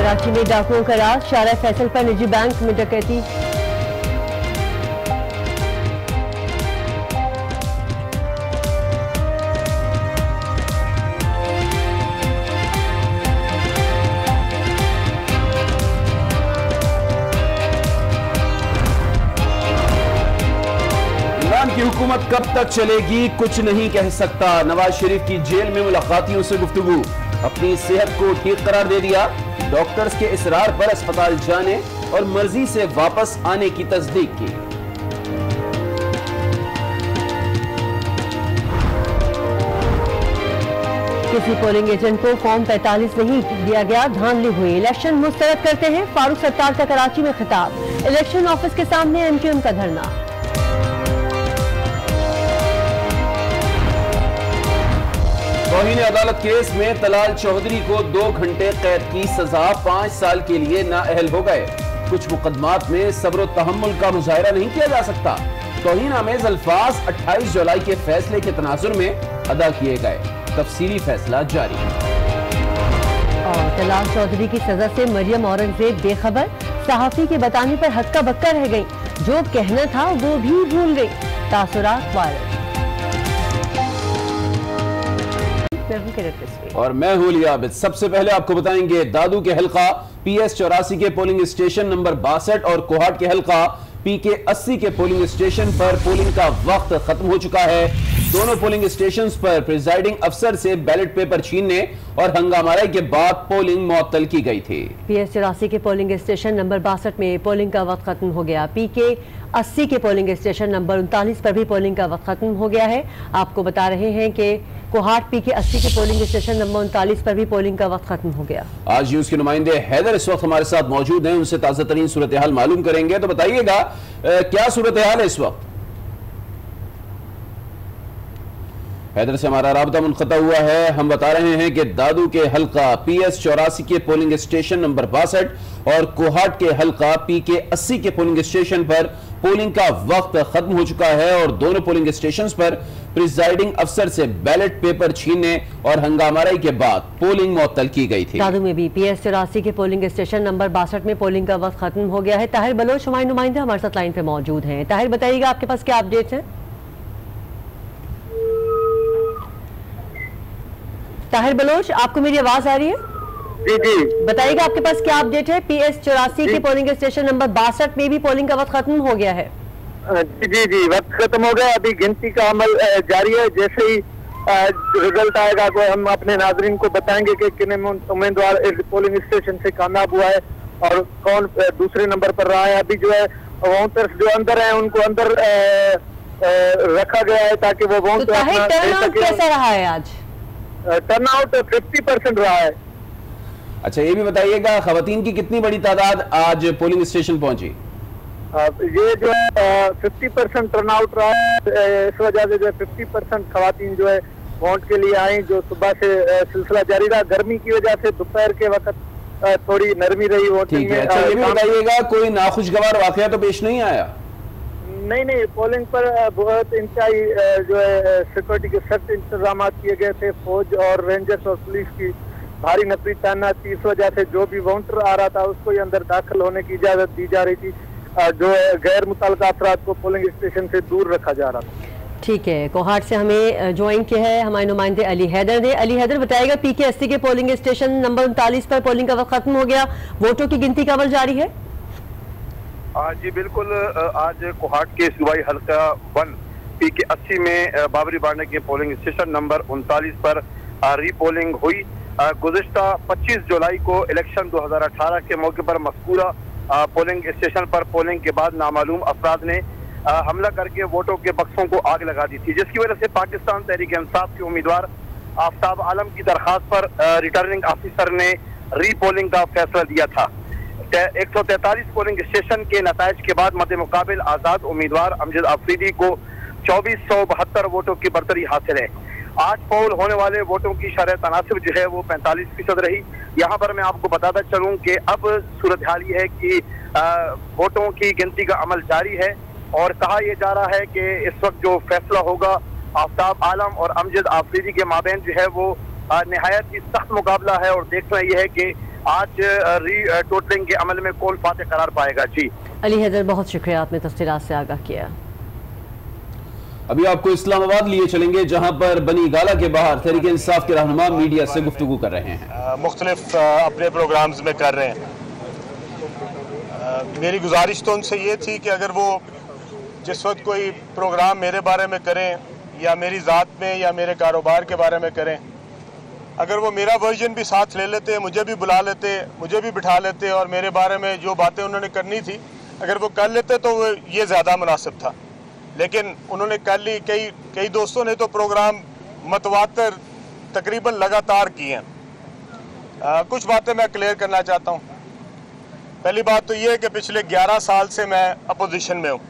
कराची में डाकुओं का राज, शारा फैसल पर निजी बैंक में डकैती। इमरान की हुकूमत कब तक चलेगी कुछ नहीं कह सकता। नवाज शरीफ की जेल में मुलाकातियों से गुफ्तगू, अपनी सेहत को ठीक करार दे दिया। डॉक्टर्स के इसरार पर अस्पताल जाने और मर्जी से वापस आने की तस्दीक की। किसी पोलिंग एजेंट को फॉर्म 45 नहीं दिया गया, धांधली हुई। इलेक्शन मुस्तरद करते हैं, फारूक सत्तार का कराची में खिताब। इलेक्शन ऑफिस के सामने एमक्यूएम का धरना। तौहीन अदालत केस में तलाल चौधरी को 2 घंटे कैद की सजा, 5 साल के लिए नाअहल हो गए। कुछ मुकदमात में सब्र व तहम्मुल का मुजाहिरा नहीं किया जा सकता। तौहीन आमेज अल्फाज 28 जुलाई के फैसले के तनाजुर में अदा किए गए। तफसीली फैसला जारी। और तलाल चौधरी की सजा से मरियम औरंगजेब बेखबर, सहाफी के बताने पर हक्का बक्का रह गई। जो कहना था वो भी भूल गई। तासुरात वायरल। और मैं हूं लिया आबिद। सबसे पहले आपको बताएंगे दादू के हल्का PS 84 के पोलिंग स्टेशन नंबर 62 और कोहाट के हल्का PK 80 के पोलिंग स्टेशन पर पोलिंग का वक्त खत्म हो चुका है। दोनों पोलिंग स्टेशन पर प्रिजाइडिंग अफसर से बैलेट पेपर छीनने और हंगामाराई के बाद पोलिंग मुअत्तल की गई थी। PS 84 के पोलिंग स्टेशन नंबर 62 में पोलिंग का वक्त खत्म हो गया। PK 80 के पोलिंग स्टेशन नंबर 39 पर भी पोलिंग का वक्त खत्म हो गया है। आपको बता रहे हैं कि कोहाट PK 80 के पोलिंग स्टेशन नंबर 39 पर भी पोलिंग का वक्त खत्म हो गया। आज न्यूज के नुमाइंदे हैदर इस वक्त हमारे साथ मौजूद हैं, उनसे ताजा तरीन सूरत हाल मालूम करेंगे। तो बताइएगा क्या सूरत हाल है इस वक्त? हैदर से हमारा राब्ता मुनक़ता हुआ है। हम बता रहे हैं कि दादू के हल्का PS 84 के पोलिंग स्टेशन नंबर 62 और कोहाट के हल्का PK 80 के पोलिंग स्टेशन पर पोलिंग का वक्त खत्म हो चुका है और दोनों पोलिंग स्टेशन पर प्रिजाइडिंग अफसर से बैलेट पेपर छीनने और हंगामाराई के बाद पोलिंग मुअत्तल की गई थी। दादू में भी PS 84 के पोलिंग स्टेशन नंबर 62 में पोलिंग का वक्त खत्म हो गया है। ताहिर बलोच हमारे नुमाइंदे हमारे साथ लाइन पे मौजूद हैं। ताहिर बताइएगा आपके पास क्या अपडेट्स हैं? ताहिर बलोच, आपको मेरी आवाज आ रही है? जी जी, बताइएगा आपके पास क्या अपडेट है? PS 84 के पोलिंग स्टेशन नंबर 62 में भी पोलिंग का वक्त खत्म हो गया है। जी जी जी, वक्त खत्म हो गया। अभी गिनती का अमल जारी है। जैसे ही रिजल्ट आएगा तो हम अपने नाजरीन को बताएंगे कि किन उम्मीदवार पोलिंग स्टेशन से कामयाब हुआ है और कौन दूसरे नंबर पर रहा है। अभी जो है वोटर्स जो अंदर हैं उनको अंदर रखा गया है ताकि वो वोट टर्नआउट कैसा रहा है आज? टर्नआउट 50% रहा है। अच्छा, ये भी बताइएगा खवातीन की कितनी बड़ी तादाद आज पोलिंग स्टेशन पहुंची? ये जो है 50% टर्नआउट रहा है। इस वजह से जो है 50% खवातीन जो है वोट के लिए आई, जो सुबह से सिलसिला जारी रहा। गर्मी की वजह से दोपहर के वक्त थोड़ी नरमी रही वोटिंग में। अच्छा, ये भी बताइएगा कोई नाखुशगवार वाकया तो पेश नहीं आया? नहीं, पोलिंग पर बहुत इंतहाई जो है सिक्योरिटी के सख्त इंतजाम किए गए थे। फौज और रेंजर्स और पुलिस की भारी नफरी तैनात थी। इस वजह से जो भी वोटर आ रहा था उसको ही अंदर दाखिल होने की इजाजत दी जा रही थी। जो गैर मुतल्लिका अफराद को पोलिंग स्टेशन से दूर रखा जा रहा था। ठीक है, कोहाट से हमें ज्वाइन किया है हमारे नुमाइंदे अली हैदर ने। अली हैदर बताएगा PK 80 के पोलिंग स्टेशन नंबर 39 पर पोलिंग का वक्त खत्म हो गया, वोटों की गिनती का अमल जारी है? जी बिल्कुल, आज कोहाट के सूबाई हल्का 1 PK 80 में बाबरी बांडे के पोलिंग स्टेशन नंबर 39 पर रीपोलिंग हुई। गुज़िश्ता 25 जुलाई को इलेक्शन 2018 के मौके पर मज़कूरा पोलिंग स्टेशन पर पोलिंग के बाद नामालूम अफराद ने हमला करके वोटों के बक्सों को आग लगा दी थी, जिसकी वजह से पाकिस्तान तहरीक इंसाफ के उम्मीदवार आफ्ताब आलम की दरखास्त पर रिटर्निंग ऑफिसर ने रीपोलिंग का फैसला दिया था। 143 पोलिंग स्टेशन के नताइज के बाद मद्दे मुकाबिल आज़ाद उम्मीदवार अमजद आफरीदी को 2472 वोटों की बरतरी हासिल है। 8 पोल होने वाले वोटों की शरह तनासिब जो है वो 45% रही। यहाँ पर मैं आपको बताता चलूँ कि अब सूरत हाल ये है कि वोटों की गिनती का अमल जारी है और कहा यह जा रहा है कि इस वक्त जो फैसला होगा आफ्ताब आलम और अमजद आफरीदी के माबैन जो है वो नहायत ही सख्त मुकाबला है और देखना यह है कि आज री टोटलिंग के अमल में कौल फाते करार पाएगा। जी अली हैदर, बहुत शुक्रिया, आपने तफसीलात से आगाह किया। अभी आपको इस्लामाबाद लिए चलेंगे, जहां पर बनी गाला के बाहर तहरीक इंसाफ के रहनुमा मीडिया से गुफ्तगू कर रहे हैं। मुख्तलिफ अपने प्रोग्राम्स में कर रहे हैं। मेरी गुजारिश तो उनसे ये थी कि अगर वो जिस वक्त कोई प्रोग्राम मेरे बारे में करें या मेरी ज़ात में या मेरे कारोबार के बारे में करें, अगर वो मेरा वर्जन भी साथ ले लेते, मुझे भी बुला लेते, मुझे भी बिठा लेते और मेरे बारे में जो बातें उन्होंने करनी थी अगर वो कर लेते तो ये ज़्यादा मुनासिब था। लेकिन उन्होंने कर ली। कई दोस्तों ने तो प्रोग्राम मतवातर तकरीबन लगातार किए हैं। कुछ बातें मैं क्लियर करना चाहता हूँ। पहली बात तो ये है कि पिछले 11 साल से मैं अपोजिशन में हूँ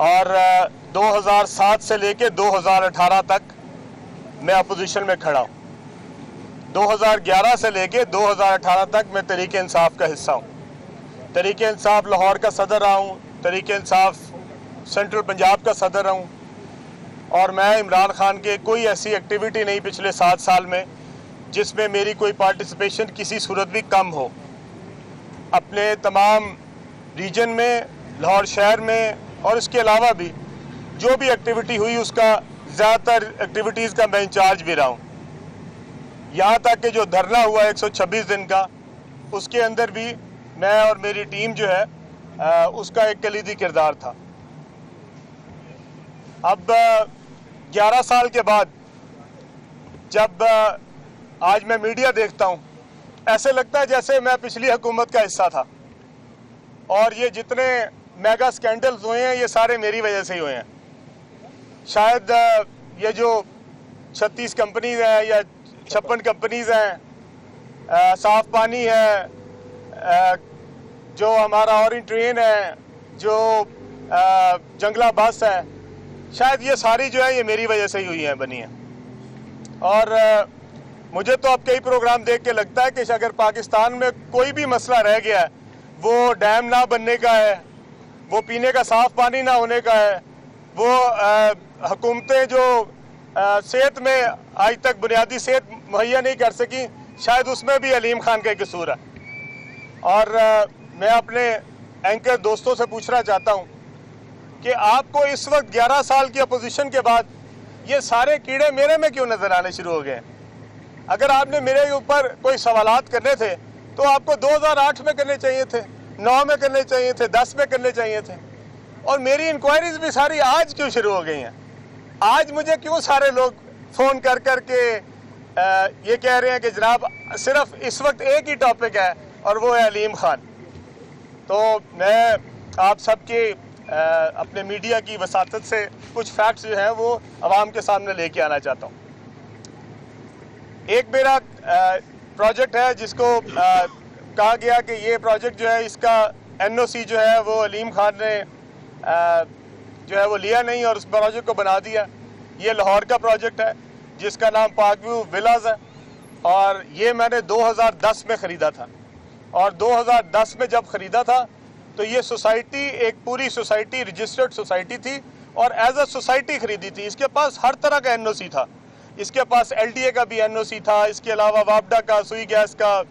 और 2007 से लेके 2018 तक मैं अपोजिशन में खड़ा हूँ। 2011 से लेके 2018 तक मैं तहरीक इंसाफ का हिस्सा हूँ। तहरीक इंसाफ लाहौर का सदर रहा हूँ, तहरीक इंसाफ सेंट्रल पंजाब का सदर रहा हूँ और मैं इमरान खान के कोई ऐसी एक्टिविटी नहीं पिछले 7 साल में जिसमें मेरी कोई पार्टिसिपेशन किसी सूरत भी कम हो। अपने तमाम रीजन में, लाहौर शहर में और इसके अलावा भी जो भी एक्टिविटी हुई उसका ज़्यादातर एक्टिविटीज़ का मैं इंचार्ज भी रहा हूँ। यहाँ तक कि जो धरना हुआ 126 दिन का, उसके अंदर भी मैं और मेरी टीम जो है उसका एक कलीदी किरदार था। अब 11 साल के बाद जब आज मैं मीडिया देखता हूँ, ऐसे लगता है जैसे मैं पिछली हुकूमत का हिस्सा था और ये जितने मेगा स्कैंडल्स हुए हैं ये सारे मेरी वजह से ही हुए हैं। शायद ये जो 36 कंपनीज हैं या 56 कंपनीज हैं, साफ पानी है, जो हमारा ऑरेंज ट्रेन है, जो जंगला बस है, शायद ये सारी जो है ये मेरी वजह से ही हुई हैं, बनी हैं। और मुझे तो अब कई प्रोग्राम देख के लगता है कि अगर पाकिस्तान में कोई भी मसला रह गया है, वो डैम ना बनने का है, वो पीने का साफ पानी ना होने का है, वो हुकूमतें जो सेहत में आज तक बुनियादी सेहत मुहैया नहीं कर सकी, शायद उसमें भी अलीम खान का कसूर है। और मैं अपने एंकर दोस्तों से पूछना चाहता हूँ कि आपको इस वक्त 11 साल की अपोजिशन के बाद ये सारे कीड़े मेरे में क्यों नजर आने शुरू हो गए? अगर आपने मेरे ऊपर कोई सवालात करने थे तो आपको 2008 में करने चाहिए थे, 9 में करने चाहिए थे, 10 में करने चाहिए थे। और मेरी इंक्वायरीज भी सारी आज क्यों शुरू हो गई हैं? आज मुझे क्यों सारे लोग फ़ोन कर कर के ये कह रहे हैं कि जनाब सिर्फ इस वक्त एक ही टॉपिक है और वो है अलीम खान? तो मैं आप सबके अपने मीडिया की वसातत से कुछ फैक्ट्स जो हैं वो आवाम के सामने लेके आना चाहता हूँ। एक मेरा प्रोजेक्ट है जिसको कहा गया कि ये प्रोजेक्ट जो है इसका NOC जो है वो अलीम खान ने जो है वो लिया नहीं और उस प्रोजेक्ट को बना दिया। ये लाहौर का प्रोजेक्ट है जिसका नाम पार्क व्यू विलाज है और ये मैंने 2010 में ख़रीदा था। और 2010 में जब ख़रीदा था तो ये सोसाइटी एक पूरी सोसाइटी रजिस्टर्ड सोसाइटी थी और एज अ सोसाइटी ख़रीदी थी। इसके पास हर तरह का NOC था, इसके पास LDA का भी NOC था, इसके अलावा वापडा का, सुई गैस का,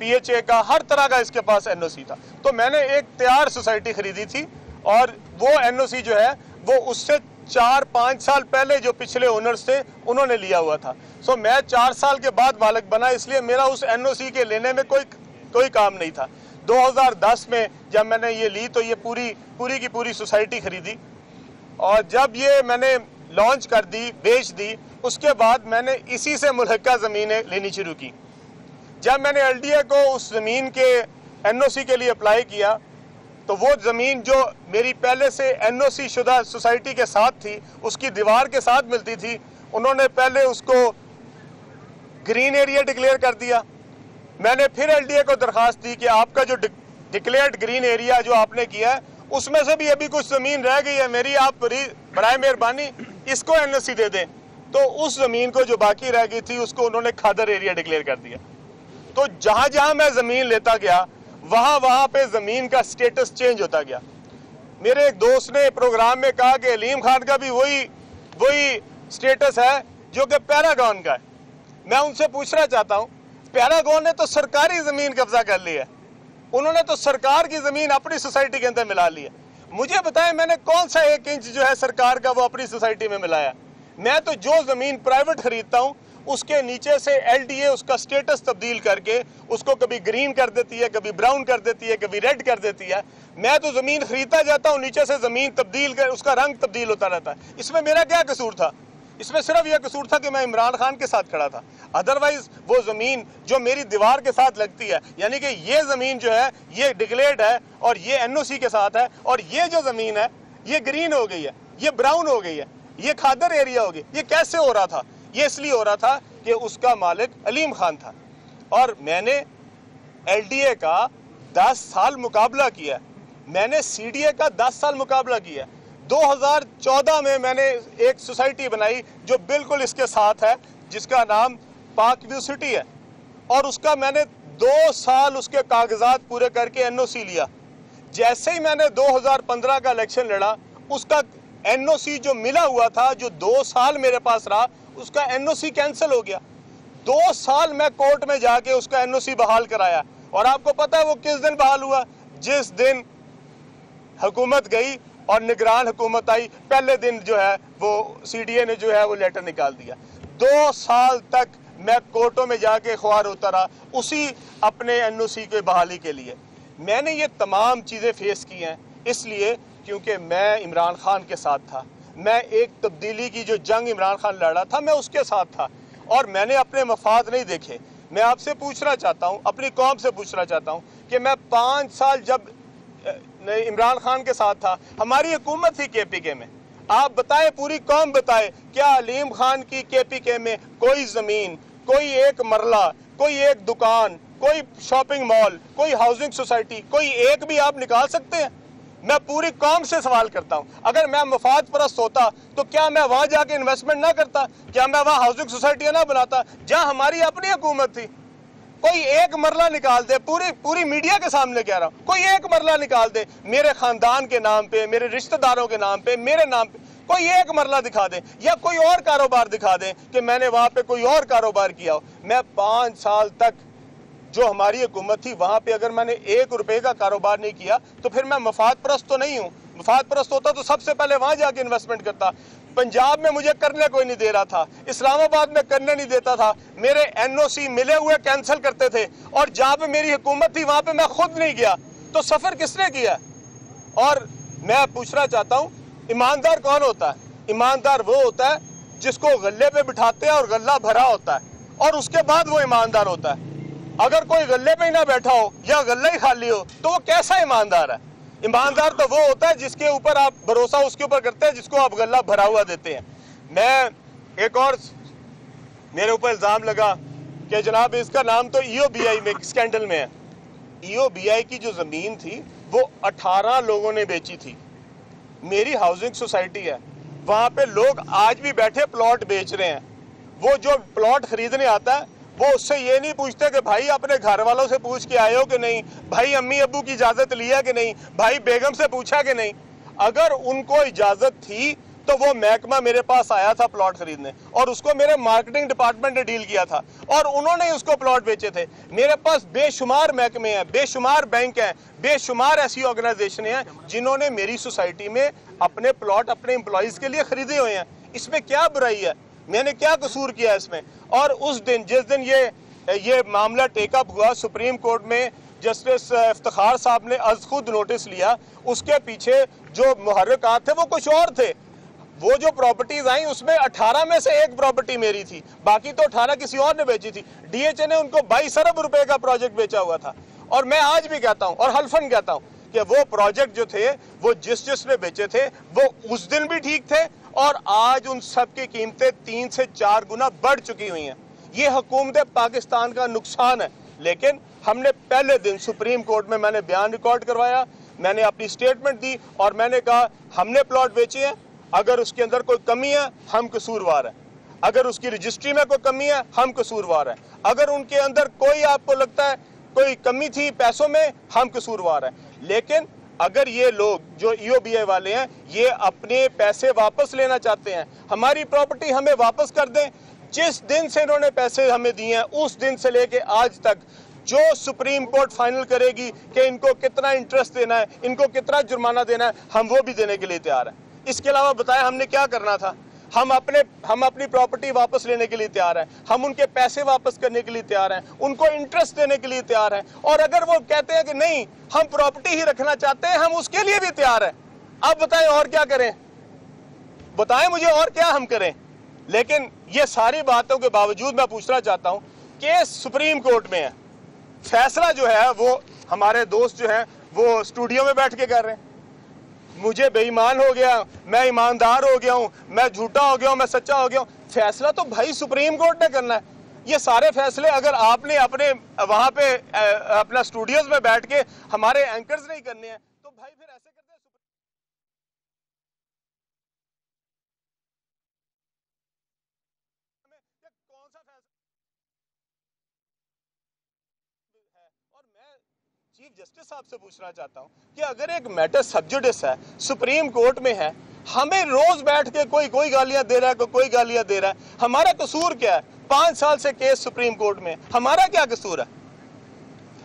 PHA का, हर तरह का इसके पास NOC था। तो मैंने एक तैयार सोसाइटी ख़रीदी थी और वो NOC जो है वो उससे 4-5 साल पहले जो पिछले ओनर्स थे उन्होंने लिया हुआ था। सो मैं 4 साल के बाद मालिक बना, इसलिए मेरा उस NOC के लेने में कोई काम नहीं था। 2010 में जब मैंने ये ली तो ये पूरी की पूरी सोसाइटी खरीदी और जब ये मैंने लॉन्च कर दी, बेच दी, उसके बाद मैंने इसी से मुल्हका ज़मीनें लेनी शुरू की। जब मैंने LDA को उस ज़मीन के NOC के लिए अप्लाई किया तो वो ज़मीन जो मेरी पहले से NOC शुदा सोसाइटी के साथ थी, उसकी दीवार के साथ मिलती थी, उन्होंने पहले उसको ग्रीन एरिया डिक्लेयर कर दिया। मैंने फिर LDA को दरख्वास्त दी कि आपका जो डिक्लेयर्ड ग्रीन एरिया जो आपने किया है उसमें से भी अभी कुछ ज़मीन रह गई है मेरी, आप बराए मेहरबानी इसको NOC दे दें। तो उस ज़मीन को जो बाकी रह गई थी उसको उन्होंने खादर एरिया डिक्लेयर कर दिया। तो जहाँ जहाँ मैं ज़मीन लेता गया वहाँ पे ज़मीन का स्टेटस चेंज होता गया। मेरे एक दोस्त ने प्रोग्राम में कहा कि अलीम खान का भी वही स्टेटस है जो कि पैरागॉन का है। मैं उनसे पूछना चाहता हूँ, पैरागॉन ने तो सरकारी जमीन कब्जा कर ली है, उन्होंने तो सरकार की जमीन अपनी सोसाइटी के अंदर मिला ली है। मुझे बताएं मैंने कौन सा 1 इंच जो है सरकार का वो अपनी सोसाइटी में मिलाया? मैं तो जो जमीन प्राइवेट खरीदता हूं उसके नीचे से LDA उसका स्टेटस तब्दील करके उसको कभी ग्रीन कर देती है, कभी ब्राउन कर देती है, कभी रेड कर देती है। मैं तो जमीन खरीदता जाता हूं, नीचे से जमीन तब्दील कर उसका रंग तब्दील होता रहता है। इसमें मेरा क्या कसूर था? इसमें सिर्फ यह कसूर था कि मैं इमरान खान के साथ खड़ा था। अदरवाइज वो जमीन जो मेरी दीवार के साथ लगती है, यानी कि ये जमीन जो है ये डिक्लेयर्ड है और ये NOC के साथ है, और ये जो जमीन है ये ग्रीन हो गई है, ये ब्राउन हो गई है, ये खादर एरिया हो गई। ये कैसे हो रहा था? ये इसलिए हो रहा था कि उसका मालिक अलीम खान था, और मैंने LDA का 10 साल मुकाबला किया, मैंने CDA का 10 साल मुकाबला किया। 2014 में मैंने एक सोसाइटी बनाई जो बिल्कुल इसके साथ है, जिसका नाम पाक व्यू सिटी है, और उसका मैंने 2 साल उसके कागजात पूरे करके NOC लिया। जैसे ही मैंने 2015 का इलेक्शन लड़ा, उसका NOC जो मिला हुआ था, जो 2 साल मेरे पास रहा, उसका NOC कैंसिल हो गया। 2 साल मैं कोर्ट में जाके उसका NOC बहाल कराया, और आपको पता है वो किस दिन बहाल हुआ? जिस दिन हुकूमत गई और निगरान हुकूमत आई, पहले दिन जो है वो CDA ने जो है वो लेटर निकाल दिया। 2 साल तक मैं कोर्टों में जाके ख्वार होता रहा उसी अपने NOC के बहाली के लिए। मैंने ये तमाम चीज़ें फेस की हैं इसलिए क्योंकि मैं इमरान खान के साथ था। मैं एक तब्दीली की जो जंग इमरान खान लड़ा था मैं उसके साथ था, और मैंने अपने मफाद नहीं देखे। मैं आपसे पूछना चाहता हूँ, अपनी कौम से पूछना चाहता हूँ कि मैं 5 साल जब इमरान खान के साथ था, हमारी हुकूमत थी KPK में, आप बताएं, पूरी कौम बताए, क्या अलीम खान की KPK में कोई ज़मीन, कोई एक मरला, कोई एक दुकान, कोई शॉपिंग मॉल, कोई हाउसिंग सोसाइटी, कोई एक भी आप निकाल सकते हैं? मैं पूरी कौम से सवाल करता हूं, अगर मैं मफाद परस्त होता तो क्या मैं वहां जाके इन्वेस्टमेंट ना करता? क्या मैं वहां हाउसिंग सोसाइटियां ना बनाता जहां हमारी अपनी हुकूमत थी? कोई एक मरला निकाल दे, पूरी मीडिया के सामने कह रहा हूं, कोई एक मरला निकाल दे मेरे खानदान के नाम पे, मेरे रिश्तेदारों के नाम पे, मेरे नाम पे, कोई एक मरला दिखा दे, या कोई और कारोबार दिखा दे कि मैंने वहां पे कोई और कारोबार किया हो। मैं 5 साल तक जो हमारी हुकूमत थी वहां पे अगर मैंने 1 रुपए का कारोबार नहीं किया तो फिर मैं मफाद परस्त तो नहीं हूँ। मफाद परस्त होता तो सबसे पहले वहां जाके इन्वेस्टमेंट करता। पंजाब में मुझे करने कोई नहीं दे रहा था, इस्लामाबाद में करने नहीं देता था, मेरे NOC मिले हुए कैंसिल करते थे, और जहां पे मेरी हुकूमत थी वहां पे मैं खुद नहीं गया, तो सफर किसने किया? और मैं पूछना चाहता हूं, ईमानदार कौन होता है? ईमानदार वो होता है जिसको गल्ले पे बिठाते हैं और गल्ला भरा होता है, और उसके बाद वो ईमानदार होता है। अगर कोई गल्ले पे ही ना बैठा हो या गल्ला ही खाली हो तो वो कैसा ईमानदार है? ईमानदार तो वो होता है जिसके ऊपर आप भरोसा उसके ऊपर करते हैं जिसको आप गल्ला भरा हुआ देते हैं। मैं एक और मेरे ऊपर इल्जाम लगा कि जनाब इसका नाम तो EOBI में स्कैंडल में है। EOBI की जो जमीन थी वो 18 लोगों ने बेची थी। मेरी हाउसिंग सोसाइटी है, वहां पे लोग आज भी बैठे प्लॉट बेच रहे हैं। वो जो प्लॉट खरीदने आता है वो उससे ये नहीं पूछते कि भाई अपने घर वालों से पूछ के आए हो कि नहीं, भाई अम्मी अब्बू की इजाजत लिया कि नहीं, भाई बेगम से पूछा कि नहीं। अगर उनको इजाजत थी तो वो महकमा मेरे पास आया था प्लॉट खरीदने, और उसको मेरे मार्केटिंग डिपार्टमेंट ने डील किया था, और उन्होंने उसको प्लॉट बेचे थे। मेरे पास बेशुमार महकमे हैं, बेशुमार बैंक हैं, बेशुमार ऐसी ऑर्गेनाइजेशन हैं जिन्होंने मेरी सोसाइटी में अपने प्लॉट अपने एम्प्लॉयज के लिए खरीदे हुए हैं। इसमें क्या बुराई है? मैंने क्या कसूर किया इसमें? और उस दिन जिस दिन ये मामला टेकअप हुआ सुप्रीम कोर्ट में, जस्टिस इफ्तिखार साहब ने अज खुद नोटिस लिया, उसके पीछे जो मुहर्रिकात थे वो कुछ और थे। वो जो प्रॉपर्टीज आई उसमें 18 में से 1 प्रॉपर्टी मेरी थी, बाकी तो 18 किसी और ने बेची थी। DHA ने उनको 22 अरब रुपए का प्रोजेक्ट बेचा हुआ था। और मैं आज भी कहता हूं और हल्फन कहता हूं कि वो प्रोजेक्ट जो थे वो जिसने बेचे थे वो उस दिन भी ठीक थे, और आज उन सब की कीमतें 3 से 4 गुना बढ़ चुकी हुई हैं। ये हुकूमत पाकिस्तान का नुकसान है। लेकिन हमने पहले दिन सुप्रीम कोर्ट में मैंने बयान रिकॉर्ड करवाया, मैंने अपनी स्टेटमेंट दी और मैंने कहा हमने प्लॉट बेचे हैं, अगर उसके अंदर कोई कमी है हम कसूरवार हैं, अगर उसकी रजिस्ट्री में कोई कमी है हम कसूरवार हैं, अगर उनके अंदर कोई आपको लगता है कोई कमी थी पैसों में हम कसूरवार हैं। लेकिन अगर ये लोग जो EOBI वाले हैं ये अपने पैसे वापस लेना चाहते हैं, हमारी प्रॉपर्टी हमें वापस कर दें, जिस दिन से इन्होंने पैसे हमें दिए हैं उस दिन से लेके आज तक जो सुप्रीम कोर्ट फाइनल करेगी कि इनको कितना इंटरेस्ट देना है, इनको कितना जुर्माना देना है, हम वो भी देने के लिए तैयार हैं। इसके अलावा बताएं हमने क्या करना था। हम अपनी प्रॉपर्टी वापस लेने के लिए तैयार हैं, हम उनके पैसे वापस करने के लिए तैयार हैं, उनको इंटरेस्ट देने के लिए तैयार हैं। और अगर वो कहते हैं कि नहीं हम प्रॉपर्टी ही रखना चाहते हैं, हम उसके लिए भी तैयार हैं। अब बताएं और क्या करें, बताएं मुझे और क्या हम करें। लेकिन ये सारी बातों के बावजूद मैं पूछना चाहता हूं केस सुप्रीम कोर्ट में है, फैसला जो है वो हमारे दोस्त जो है वो स्टूडियो में बैठ के कर रहे हैं। मुझे बेईमान हो गया, मैं ईमानदार हो गया हूं, मैं झूठा हो गया हूं, मैं सच्चा हो गया हूं। फैसला तो भाई सुप्रीम कोर्ट ने करना है। ये सारे फैसले अगर आपने अपने वहां पे अपना स्टूडियोज में बैठ के हमारे एंकर्स नहीं करने हैं तो भाई फिर ऐसे करते हैं। कौन सा फैसला है। और मैं चीफ जस्टिस साहब से पूछना चाहता हूं कि अगर एक मैटर सब जुडिस है, सुप्रीम कोर्ट में है, हमें रोज बैठ के कोई गालियां दे रहा है, कोई गालियां दे रहा है, हमारा कसूर क्या है? 5 साल से केस सुप्रीम कोर्ट में, हमारा क्या कसूर है?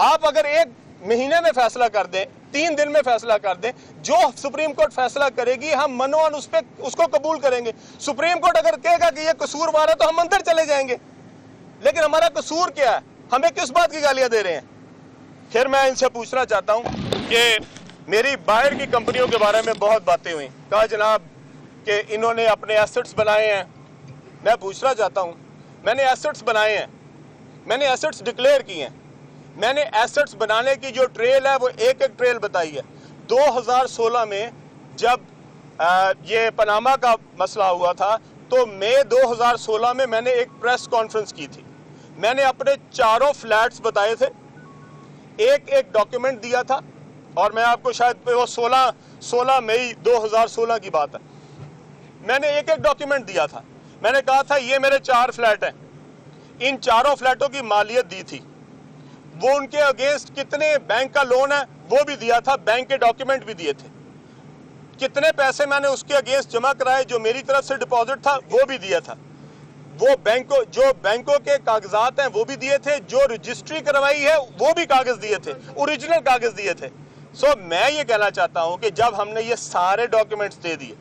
आप अगर 1 महीने में फैसला कर दें, 3 दिन में फैसला कर दें, जो सुप्रीम कोर्ट फैसला करेगी हम मनोन उसको कबूल करेंगे। सुप्रीम कोर्ट अगर कहेगा कि ये कसूरवार है तो हम अंदर चले जाएंगे। लेकिन हमारा कसूर क्या है? हमें किस बात की गालियां दे रहे हैं? फिर मैं इनसे पूछना चाहता हूं कि मेरी बाहर की कंपनियों के बारे में बहुत बातें हुई, कहा जनाब कि इन्होंने अपने एसेट्स बनाए हैं। मैं पूछना चाहता हूं, मैंने एसेट्स बनाए हैं, मैंने एसेट्स डिक्लेयर किए हैं, मैंने एसेट्स बनाने की जो ट्रेल है वो एक ट्रेल बताई है। 2016 में जब ये पनामा का मसला हुआ था तो मई 2016 में मैंने एक प्रेस कॉन्फ्रेंस की थी। मैंने अपने 4 फ्लैट्स बताए थे, एक डॉक्यूमेंट दिया था, और मैं आपको शायद वो 16 मई 2016 की बात है। मैंने एक डॉक्यूमेंट दिया था। मैंने कहा था ये मेरे 4 फ्लैट हैं, इन 4 फ्लैटों की मालियत दी थी, वो उनके अगेंस्ट कितने बैंक का लोन है वो भी दिया था, बैंक के डॉक्यूमेंट भी दिए थे, कितने पैसे मैंने उसके अगेंस्ट जमा कराए, जो मेरी तरफ से डिपॉजिट था वो भी दिया था, वो बैंकों के कागजात हैं वो भी दिए थे, जो रजिस्ट्री करवाई है वो भी कागज दिए थे, ओरिजिनल कागज दिए थे। सो मैं ये कहना चाहता हूं कि जब हमने ये सारे डॉक्यूमेंट्स दे दिए,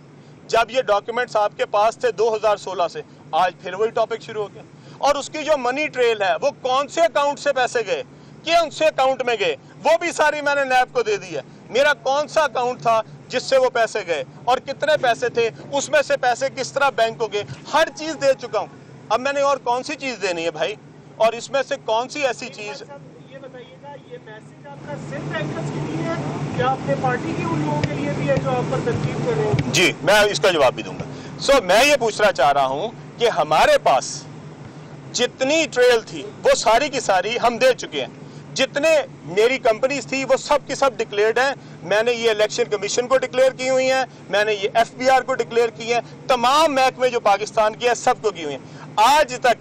जब ये डॉक्यूमेंट्स आपके पास थे 2016 से, आज फिर वही टॉपिक शुरू हो गया। और उसकी जो मनी ट्रेल है वो कौन से अकाउंट से पैसे गए, कौन से अकाउंट में गए, वो भी सारी मैंने नैब को दे दी है। मेरा कौन सा अकाउंट था जिससे वो पैसे गए और कितने पैसे थे, उसमें से पैसे किस तरह बैंक को गए, हर चीज दे चुका हूं। अब मैंने और कौन सी चीज देनी है भाई? और इसमें से कौन सी ऐसी चीज? ये बताइएगा, ये मैसेज आपका सिर्फ एंकर्स के लिए है या अपने पार्टी के उन लोगों के लिए भी है जो आप पर तनकीद कर रहे हैं? जी, मैं इसका जवाब भी दूंगा। सो मैं ये पूछना चाह रहा हूं कि हमारे पास जितनी ट्रेल थी वो सारी की सारी हम दे चुके हैं। जितने मेरी कंपनीज थी वो सब की सब डिक्लेयर्ड हैं। मैंने ये इलेक्शन कमीशन को डिक्लेयर की हुई हैं, मैंने ये FBR को डिक्लेयर की है, तमाम महकमे जो पाकिस्तान के हैं सबको की हुई हैं। आज तक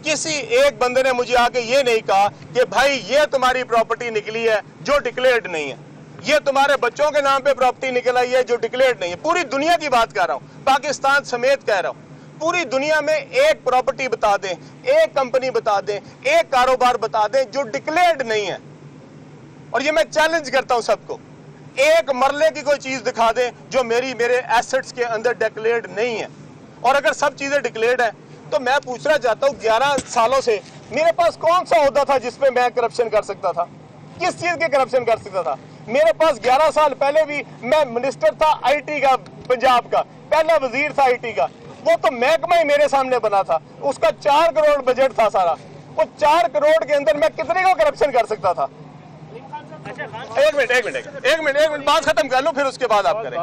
किसी एक बंदे ने मुझे आके ये नहीं कहा कि भाई ये तुम्हारी प्रॉपर्टी निकली है जो डिक्लेयर्ड नहीं है, ये तुम्हारे बच्चों के नाम पे प्रॉपर्टी निकल आई है जो डिक्लेयर्ड नहीं है। पूरी दुनिया की बात कर रहा हूं, पाकिस्तान समेत कह रहा हूं, पूरी दुनिया में एक प्रॉपर्टी बता दें, एक कंपनी बता दें, एक कारोबार बता दें जो डिक्लेयर्ड नहीं है। और ये मैं चैलेंज करता हूं सबको, एक मरले की कोई चीज दिखा दें जो मेरे एसेट्स के अंदर डिक्लेयर्ड नहीं है। और अगर सब चीजें डिक्लेयर्ड है तो मैं पूछना चाहता हूं 11 सालों से मेरे पास कौन सा ओहदा था जिसमें मैं करप्शन कर सकता था? किस चीज के करप्शन कर सकता था? मेरे पास 11 साल पहले भी मैं मिनिस्टर था IT का, पंजाब का पहला वजीर था IT का, वो तो महकमा ही मेरे सामने बना था, उसका 4 करोड़ बजट था सारा। वो 4 करोड़ के अंदर मैं कितने को करप्शन कर सकता था? एक मिनट बात खत्म कर लो, फिर उसके बाद आप करें।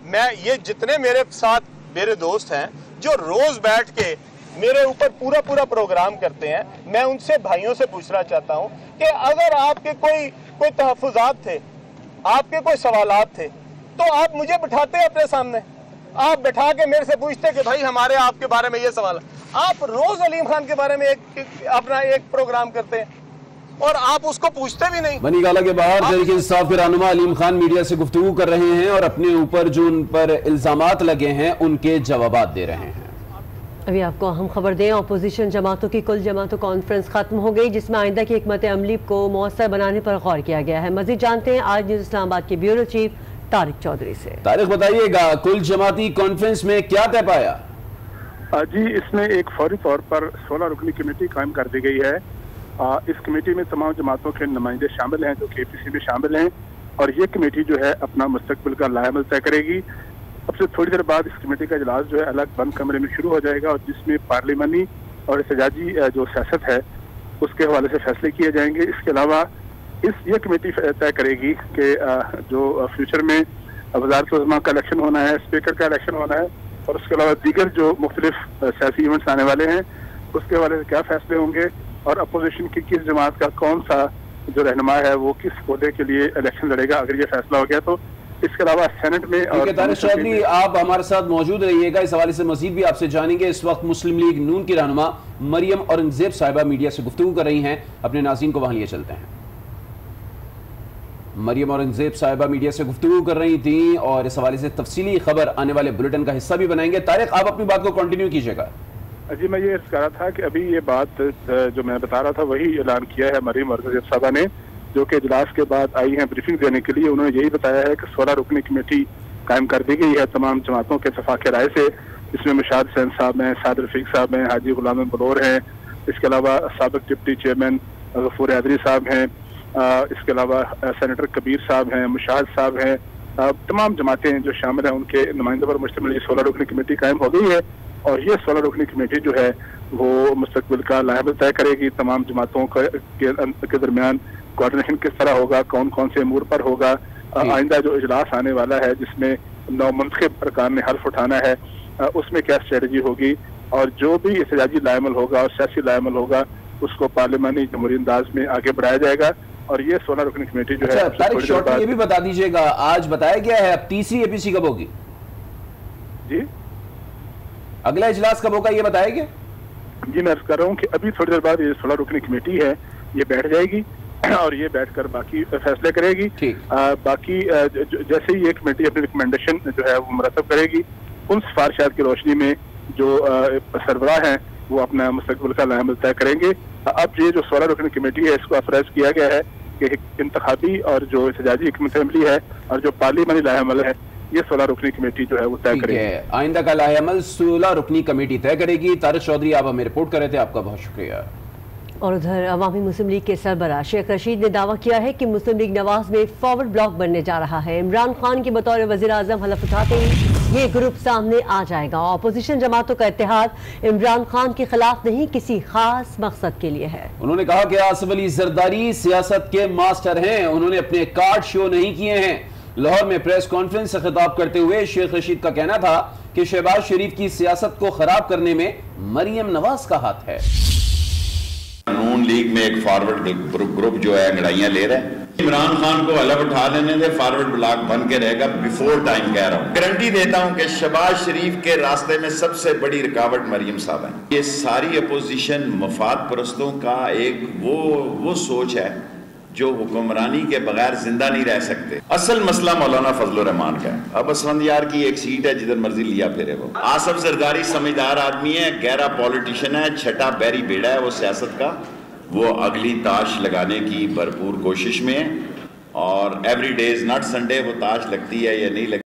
मैं ये जितने मेरे साथ मेरे दोस्त हैं जो रोज बैठ के मेरे ऊपर पूरा प्रोग्राम करते हैं, मैं उनसे भाइयों से पूछना चाहता हूं कि अगर आपके कोई तहफ्फुज़ात थे, आपके कोई सवालात थे, तो आप मुझे बिठाते अपने सामने, आप बैठा के मेरे से पूछते कि भाई हमारे आपके बारे में ये सवाल। आप रोज अलीम खान के बारे में अपना एक प्रोग्राम करते हैं और आप उसको पूछते भी नहीं। बनी गाला के बाहर तहरीक इंसाफ के रहनुमा अलीम खान मीडिया से गुफ्तगू कर रहे हैं और अपने ऊपर जो उन पर इल्जामात लगे हैं उनके जवाबात दे रहे हैं। अभी आपको अहम खबर दें, अपोजिशन जमातों की कुल जमातों कॉन्फ्रेंस खत्म हो गई, जिसमें आइंदा की हिकमत अमली को मौसर बनाने पर गौर किया गया है। मजीद जानते हैं आज न्यूज़ इस्लामाबाद के ब्यूरो चीफ तारिक चौधरी से। तारिक, बताइएगा कुल जमाती कॉन्फ्रेंस में क्या तय पाया? जी, इसमें एक फौरी तौर पर 16 रुकनी कमेटी कायम कर दी गई है। इस कमेटी में तमाम जमातों के नुमाइंदे शामिल हैं जो KPC में शामिल हैं, और ये कमेटी जो है अपना मुस्तकबिल का लाएमल तय करेगी। अब से थोड़ी देर बाद इस कमेटी का इजलास जो है अलग बंद कमरे में शुरू हो जाएगा, और जिसमें पार्लिमानी और एहतजाजी जो सियासत है उसके हवाले से फैसले किए जाएंगे। इसके अलावा ये कमेटी तय करेगी कि जो फ्यूचर में वज़ारत उज़्मा का इलेक्शन होना है, स्पीकर का इलेक्शन होना है, और उसके अलावा दीगर जो मुख्तलिफ सियासी इवेंट्स आने वाले हैं उसके हवाले से क्या फैसले होंगे, और अपोजिशन की किस जमात का कौन सा जो रहनुमा है वो किस ओहदे के लिए इलेक्शन लड़ेगा अगर ये फैसला हो गया तो। इसके अलावा सेनेट में और तारिक चौधरी, आप हमारे साथ मौजूद रहिएगा, इस हवाले से मजीद भी आपसे जानेंगे। इस वक्त मुस्लिम लीग नून की रहनुमा मरियम औरंगजेब साहिबा मीडिया से गुफ्तगू कर रही हैं, अपने नाज़रीन को वहां लिए चलते हैं। मरियम औरंगजेब साहिबा मीडिया से गुफ्तगू कर रही थी और इस हवाले से तफसीली खबर आने वाले बुलेटिन का हिस्सा भी बनाएंगे। तारिक, आप अपनी बात को कंटिन्यू कीजिएगा। जी, मैं ये कह रहा था कि अभी ये बात जो मैं बता रहा था वही ऐलान किया है मरियम औरंगजेब साहिबा ने, जो कि इजलास के बाद आई हैं ब्रीफिंग देने के लिए। उन्होंने यही बताया है कि 16 रुकनी कमेटी कायम कर दी गई है तमाम जमातों के इत्तेफाक राय से। इसमें मुशाद हुसैन साहब हैं, साद रफीक साहब हैं, हाजी गुलाम बलोर हैं, इसके अलावा साबिक डिप्टी चेयरमैन गफूर हैदरी साहब हैं, इसके अलावा सेनेटर कबीर साहब हैं, मुशाहिद साहब हैं, तमाम जमातें जो शामिल हैं उनके नुमाइंदों पर मुश्तमिल 16 रुकनी कमेटी कायम हो गई है। और ये 16 रुकनी कमेटी जो है वो मुस्तकबिल का लायबल तय करेगी। तमाम जमातों के दरमियान कोऑर्डिनेशन किस तरह होगा, कौन कौन से अमूर पर होगा, आइंदा जो इजलास आने वाला है जिसमें 9 मुंतखब अरकान ने हल्फ उठाना है उसमें क्या स्ट्रेटजी होगी, और जो भी एहतजाजी लायमल होगा और सियासी लायमल होगा उसको पार्लिमानी जमहूरी अंदाज में आगे बढ़ाया जाएगा। और ये 16 रुकनी कमेटी जो है तारिक, ये भी बता दीजिएगा, आज बताया गया है अब तीसरी APC कब होगी? जी, अगला इजलास कब होगा ये बताया गया? जी, मैं अर्ज कर रहा हूँ कि अभी थोड़ी देर बाद ये 16 रुकनी कमेटी है ये बैठ जाएगी और ये बैठकर बाकी फैसले करेगी। बाकी जैसे ही ये कमेटी अपनी रिकमेंडेशन जो है वो मुरतब करेगी, उन सिफारिशात की रोशनी में जो सरबराह हैं वो अपना मुस्तकबिल का लायमल तय करेंगे। अब ये जो 16 रुकनी कमेटी है इसको अफराज किया गया है कि इंतखाबी और जो एहतजाजी हिकमत अमली है और जो पार्लिमानी लाहेअमल है ये 16 रुकनी कमेटी जो है वो तय करेगी। आइंदा का लाहेअमल 16 रुकनी कमेटी तय करेगी। तारिक चौधरी, आप हमें रिपोर्ट कर रहे थे, आपका बहुत शुक्रिया। और उधर अवामी मुस्लिम लीग के सरबराह शेख रशीद ने दावा किया है कि मुस्लिम लीग नवाज में फॉरवर्ड ब्लॉक बनने जा रहा है। इमरान खान के बतौर वज़ीर आज़म हलफ उठाते ही ये ग्रुप सामने आ जाएगा। अपोजिशन जमातों का इत्तेहाद इमरान खान के खिलाफ नहीं, किसी खास मकसद के लिए है। उन्होंने कहा कि आसिफ अली जरदारी सियासत के मास्टर हैं, उन्होंने अपने कार्ड शो नहीं किए हैं। लाहौर में प्रेस कॉन्फ्रेंस से खिताब करते हुए शेख रशीद का कहना था कि शहबाज शरीफ की सियासत को खराब करने में मरियम नवाज का हाथ है। नून लीग में एक फॉरवर्ड ग्रुप जो है अंगड़ाइयां ले रहा है। इमरान खान को अलग उठा लेने से फॉरवर्ड ब्लॉक बन के रहेगा। बिफोर टाइम कह रहा हूं, गारंटी देता हूं कि शहबाज शरीफ के रास्ते में सबसे बड़ी रुकावट मरियम साहब है। ये सारी अपोजिशन मफाद परस्तों का एक वो सोच है जो हुक्मरानी के बगैर जिंदा नहीं रह सकते। असल मसला मौलाना फजलुर रहमान का है। अब असफंदियार की एक सीट है जिधर मर्जी लिया फिरे वो। आसिफ जरदारी समझदार आदमी है, गहरा पॉलिटिशियन है, छठा बैरी बेड़ा है वो सियासत का। वो अगली ताश लगाने की भरपूर कोशिश में है और every day is not Sunday, वो ताश लगती है या नहीं लगती।